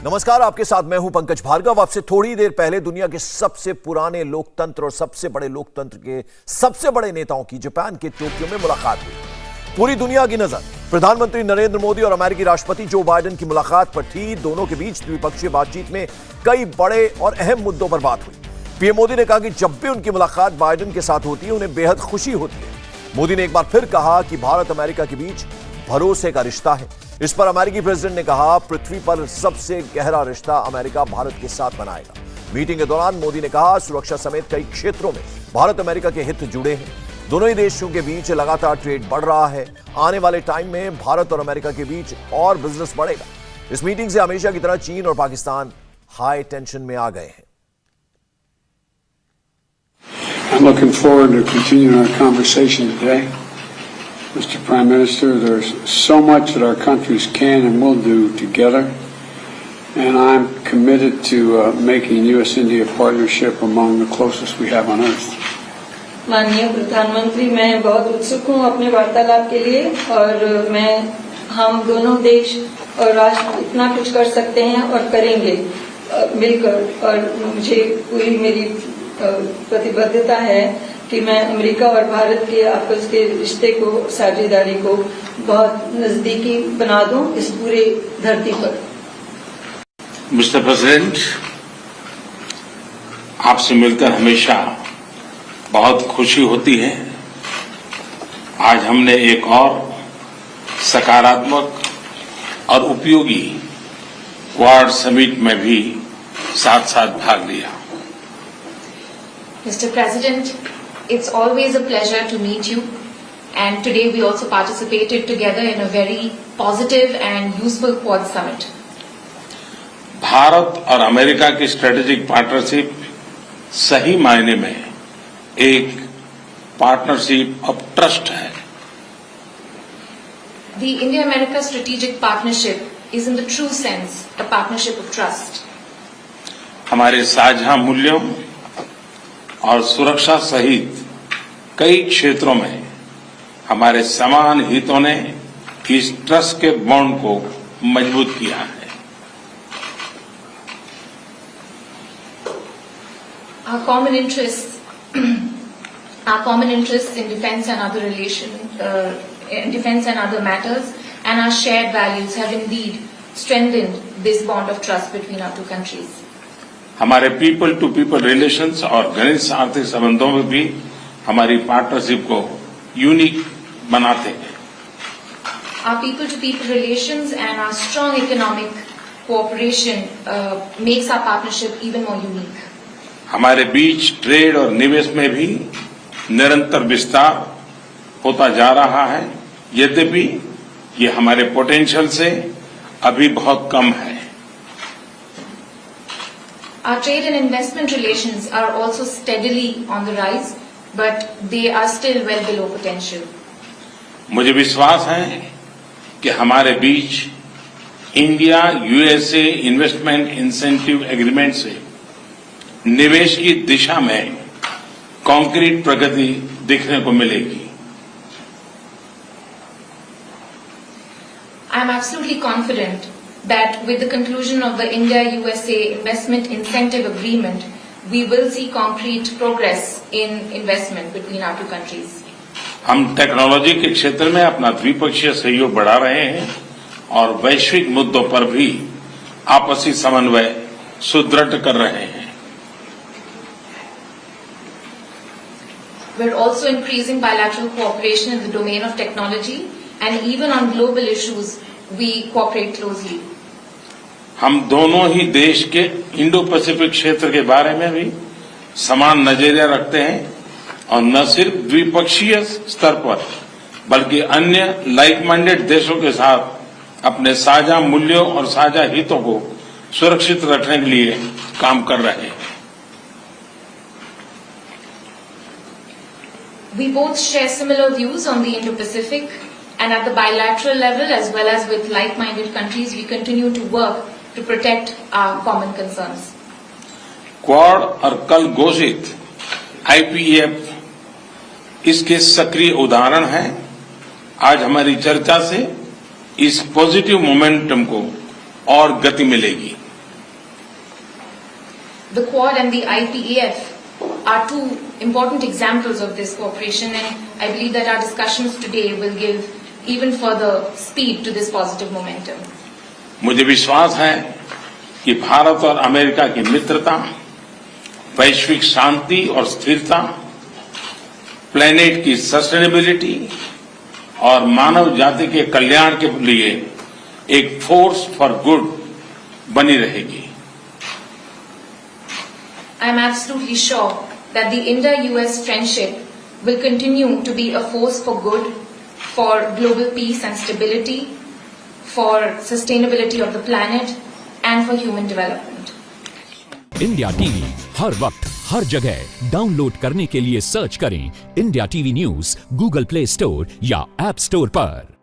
नमस्कार, आपके साथ मैं हूं पंकज भार्गव। आपसे थोड़ी देर पहले दुनिया के सबसे पुराने लोकतंत्र और सबसे बड़े लोकतंत्र के सबसे बड़े नेताओं की जापान के टोक्यो में मुलाकात हुई। पूरी दुनिया की नजर प्रधानमंत्री नरेंद्र मोदी और अमेरिकी राष्ट्रपति जो बाइडेन की मुलाकात पर थी। दोनों के बीच द्विपक्षीय बातचीत में कई बड़े और अहम मुद्दों पर बात हुई। पीएम मोदी ने कहा कि जब भी उनकी मुलाकात बाइडेन के साथ होती है उन्हें बेहद खुशी होती है। मोदी ने एक बार फिर कहा कि भारत अमेरिका के बीच भरोसे का रिश्ता है। इस पर अमेरिकी प्रेसिडेंट ने कहा, पृथ्वी पर सबसे गहरा रिश्ता अमेरिका भारत के साथ बनाएगा। मीटिंग के दौरान मोदी ने कहा, सुरक्षा समेत कई क्षेत्रों में भारत अमेरिका के हित जुड़े हैं। दोनों ही देशों के बीच लगातार ट्रेड बढ़ रहा है। आने वाले टाइम में भारत और अमेरिका के बीच और बिजनेस बढ़ेगा। इस मीटिंग से हमेशा की तरह चीन और पाकिस्तान हाई टेंशन में आ गए हैं। I'm looking forward to continuing our conversation today. Mr. Prime Minister, there's so much that our countries can and will do together, and I'm committed to making U.S.-India partnership among the closest we have on earth. माननीय प्रधानमंत्री, मैं बहुत उत्सुक हूँ अपने वार्तालाप के लिए और हम दोनों देश और राष्ट्र इतना कुछ कर सकते हैं और करेंगे मिलकर, और मुझे पूरी मेरी प्रतिबद्धता है कि मैं अमेरिका और भारत के आपस के रिश्ते को, साझेदारी को बहुत नजदीकी बना दूं इस पूरे धरती पर। मिस्टर प्रेसिडेंट, आपसे मिलकर हमेशा बहुत खुशी होती है। आज हमने एक और सकारात्मक और उपयोगी क्वाड समिट में भी साथ साथ भाग लिया। Mr. President, it's always a pleasure to meet you, and today we also participated together in a very positive and useful Quad Summit. Bharat और अमेरिका की स्ट्रेटेजिक पार्टनरशिप सही मायने में एक पार्टनरशिप ऑफ ट्रस्ट है। The India-America strategic partnership is in the true sense a partnership of trust. हमारे साझा मूल्यों और सुरक्षा सहित कई क्षेत्रों में हमारे समान हितों ने इस ट्रस्ट के बॉन्ड को मजबूत किया है। Our common interests in defense and other defense and other matters, and our shared values have indeed strengthened this bond of trust between our two countries. हमारे पीपल टू पीपल रिलेशंस और घनिष्ठ आर्थिक संबंधों में भी हमारी पार्टनरशिप को unique बनाते हैं। Our people to people relations and our strong economic cooperation makes our partnership even more unique. हमारे बीच ट्रेड और निवेश में भी निरंतर विस्तार होता जा रहा है, यद्यपि ये हमारे पोटेंशियल से अभी बहुत कम है। Our trade and investment relations are also steadily on the rise, but they are still well below potential. मुझे विश्वास है कि हमारे बीच India USA investment incentive agreement से निवेश की दिशा में कॉन्क्रीट प्रगति देखने को मिलेगी। I am absolutely confident that with the conclusion of the India-USA Investment Incentive Agreement, we will see concrete progress in investment between our two countries. हम technology के क्षेत्र में अपना द्विपक्षीय सहयोग बढ़ा रहे हैं और वैश्विक मुद्दों पर भी आपसी समन्वय सुदृढ़ कर रहे हैं। We are also increasing bilateral cooperation in the domain of technology, and even on global issues, we cooperate closely. हम दोनों ही देश के इंडो पैसिफिक क्षेत्र के बारे में भी समान नजरिया रखते हैं और न सिर्फ द्विपक्षीय स्तर पर बल्कि अन्य लाइक माइंडेड देशों के साथ अपने साझा मूल्यों और साझा हितों को सुरक्षित रखने के लिए काम कर रहे हैं। We both share similar views on the Indo-Pacific, and at the bilateral level as well as with like-minded countries, we continue to work to protect our common concerns. Quad और कल घोषित आईपीएफ इसके सक्रिय उदाहरण हैं। आज हमारी चर्चा से इस पॉजिटिव मोमेंटम को और गति मिलेगी। The Quad and the IPEF are two important examples of this cooperation, and I believe that our discussions today will give even further speed to this positive momentum. मुझे विश्वास है कि भारत और अमेरिका की मित्रता, वैश्विक शांति और स्थिरता, प्लेनेट की सस्टेनेबिलिटी और मानव जाति के कल्याण के लिए एक फोर्स फॉर गुड बनी रहेगी। I am absolutely sure that the India-US friendship will continue to be a force for good, for global peace and stability, for sustainability of the planet, and for human development. India TV हर वक्त हर जगह download करने के लिए search करें India TV news Google Play Store या app store पर।